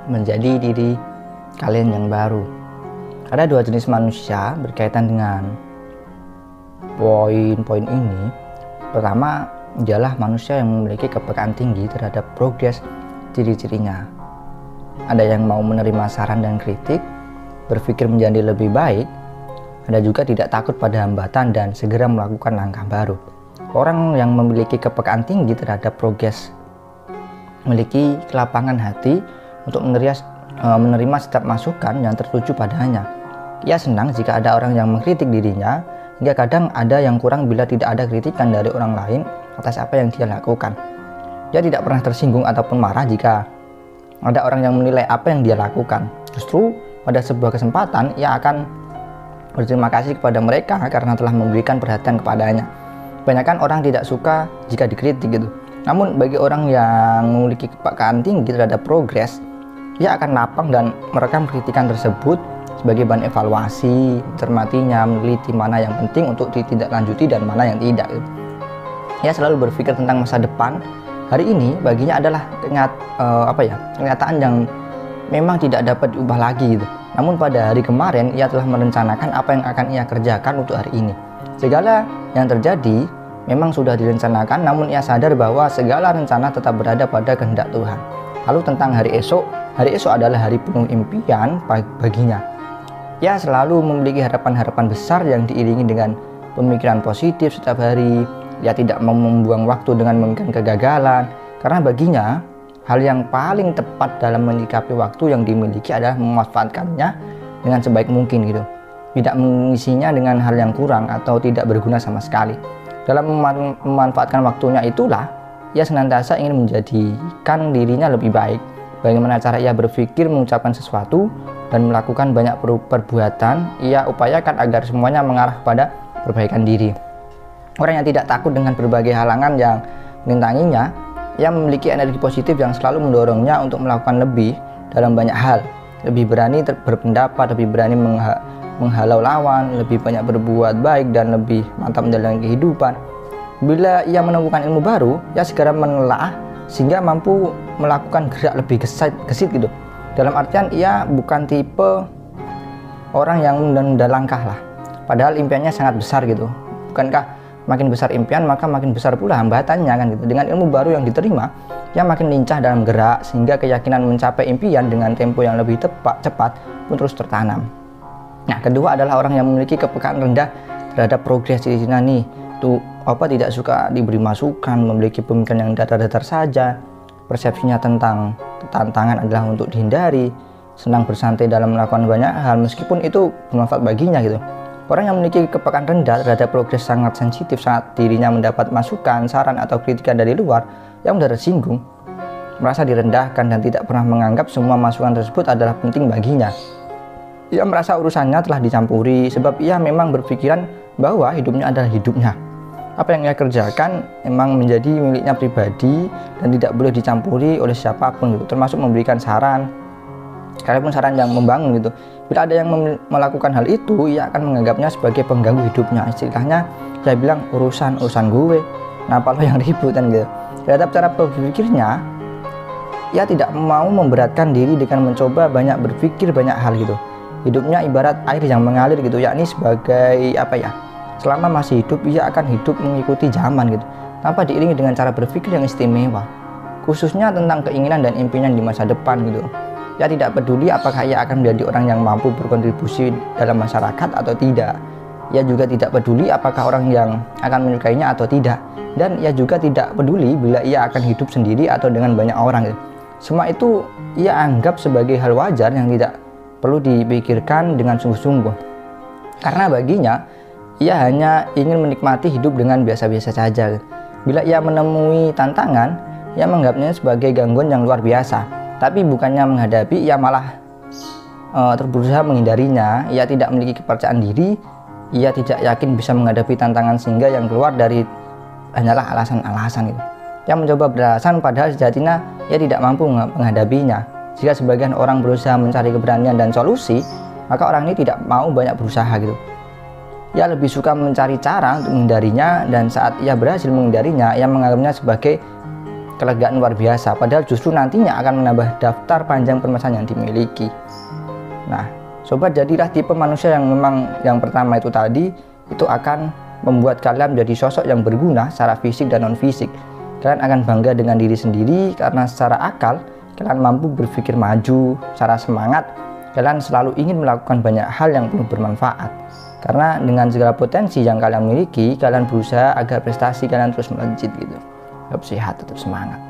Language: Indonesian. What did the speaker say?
menjadi diri kalian yang baru. Ada dua jenis manusia berkaitan dengan poin-poin ini. Pertama, ialah manusia yang memiliki kepekaan tinggi terhadap progres. Ciri-cirinya, ada yang mau menerima saran dan kritik, berpikir menjadi lebih baik. Ada juga tidak takut pada hambatan dan segera melakukan langkah baru. Orang yang memiliki kepekaan tinggi terhadap progres memiliki kelapangan hati untuk menerima setiap masukan yang tertuju padanya. Ia senang jika ada orang yang mengkritik dirinya, hingga kadang ada yang kurang bila tidak ada kritikan dari orang lain atas apa yang dia lakukan. Dia tidak pernah tersinggung ataupun marah jika ada orang yang menilai apa yang dia lakukan. Justru pada sebuah kesempatan ia akan berterima kasih kepada mereka karena telah memberikan perhatian kepadanya. Kebanyakan orang tidak suka jika dikritik gitu. Namun bagi orang yang memiliki kepekaan tinggi terhadap progres, ia akan lapang dan merekam kritikan tersebut sebagai bahan evaluasi, mencermatinya, meneliti mana yang penting untuk ditindaklanjuti dan mana yang tidak gitu. Ia selalu berpikir tentang masa depan. Hari ini baginya adalah kenyataan yang memang tidak dapat diubah lagi gitu. Namun pada hari kemarin ia telah merencanakan apa yang akan ia kerjakan untuk hari ini. Segala yang terjadi memang sudah direncanakan, namun ia sadar bahwa segala rencana tetap berada pada kehendak Tuhan. Lalu tentang hari esok adalah hari penuh impian baginya. Ia selalu memiliki harapan-harapan besar yang diiringi dengan pemikiran positif setiap hari. Ia tidak mau membuang waktu dengan menginginkan kegagalan, karena baginya hal yang paling tepat dalam menyikapi waktu yang dimiliki adalah memanfaatkannya dengan sebaik mungkin gitu. Tidak mengisinya dengan hal yang kurang atau tidak berguna sama sekali. Dalam memanfaatkan waktunya itulah ia senantiasa ingin menjadikan dirinya lebih baik. Bagaimana cara ia berpikir, mengucapkan sesuatu, dan melakukan banyak perbuatan, ia upayakan agar semuanya mengarah pada perbaikan diri. Orang yang tidak takut dengan berbagai halangan yang merintanginya, ia memiliki energi positif yang selalu mendorongnya untuk melakukan lebih dalam banyak hal. Lebih berani berpendapat, lebih berani menghalau lawan, lebih banyak berbuat baik, dan lebih mantap menjalani kehidupan. Bila ia menemukan ilmu baru, ia segera menelaah sehingga mampu melakukan gerak lebih gesit gitu. Dalam artian ia bukan tipe orang yang menunda langkah lah. Padahal impiannya sangat besar gitu. Bukankah makin besar impian maka makin besar pula hambatannya kan gitu. Dengan ilmu baru yang diterima, ia makin lincah dalam gerak sehingga keyakinan mencapai impian dengan tempo yang lebih cepat pun terus tertanam. Nah, kedua adalah orang yang memiliki kepekaan rendah terhadap progres. Di sini nih tidak suka diberi masukan, memiliki pemikiran yang datar-datar saja. Persepsinya tentang tantangan adalah untuk dihindari, senang bersantai dalam melakukan banyak hal meskipun itu bermanfaat baginya gitu. Orang yang memiliki kepekaan rendah terhadap progres sangat sensitif saat dirinya mendapat masukan, saran, atau kritikan dari luar yang mudah tersinggung, merasa direndahkan dan tidak pernah menganggap semua masukan tersebut adalah penting baginya. Ia merasa urusannya telah dicampuri sebab ia memang berpikiran bahwa hidupnya adalah hidupnya. Apa yang ia kerjakan memang menjadi miliknya pribadi dan tidak boleh dicampuri oleh siapapun gitu, termasuk memberikan saran, sekalipun saran yang membangun gitu. Bila ada yang melakukan hal itu, ia akan menganggapnya sebagai pengganggu hidupnya. Istilahnya, saya bilang urusan gue, kenapa lo yang ribut kan gitu. Terhadap cara berpikirnya, ia tidak mau memberatkan diri dengan mencoba banyak berpikir banyak hal gitu. Hidupnya ibarat air yang mengalir gitu, yakni sebagai selama masih hidup ia akan hidup mengikuti zaman gitu, tanpa diiringi dengan cara berpikir yang istimewa, khususnya tentang keinginan dan impian di masa depan gitu. Ia tidak peduli apakah ia akan menjadi orang yang mampu berkontribusi dalam masyarakat atau tidak. Ia juga tidak peduli apakah orang yang akan menyukainya atau tidak. Dan ia juga tidak peduli bila ia akan hidup sendiri atau dengan banyak orang gitu. Semua itu ia anggap sebagai hal wajar yang tidak perlu dipikirkan dengan sungguh-sungguh. Karena baginya ia hanya ingin menikmati hidup dengan biasa-biasa saja. Bila ia menemui tantangan, ia menganggapnya sebagai gangguan yang luar biasa. Tapi bukannya menghadapi, ia malah berusaha menghindarinya. Ia tidak memiliki kepercayaan diri. Ia tidak yakin bisa menghadapi tantangan sehingga yang keluar dari hanyalah alasan-alasan itu. Ia mencoba beralasan padahal sejatinya ia tidak mampu menghadapinya. Jika sebagian orang berusaha mencari keberanian dan solusi, maka orang ini tidak mau banyak berusaha gitu. Ia lebih suka mencari cara untuk menghindarinya, dan saat ia berhasil menghindarinya, ia menganggapnya sebagai kelegaan luar biasa, padahal justru nantinya akan menambah daftar panjang permasalahan yang dimiliki. Nah, sobat, jadilah tipe manusia yang memang yang pertama itu tadi, itu akan membuat kalian menjadi sosok yang berguna secara fisik dan non fisik. Kalian akan bangga dengan diri sendiri karena secara akal kalian mampu berpikir maju, secara semangat kalian selalu ingin melakukan banyak hal yang penuh bermanfaat. Karena dengan segala potensi yang kalian miliki, kalian berusaha agar prestasi kalian terus melejit gitu. Tetap sehat, tetap semangat.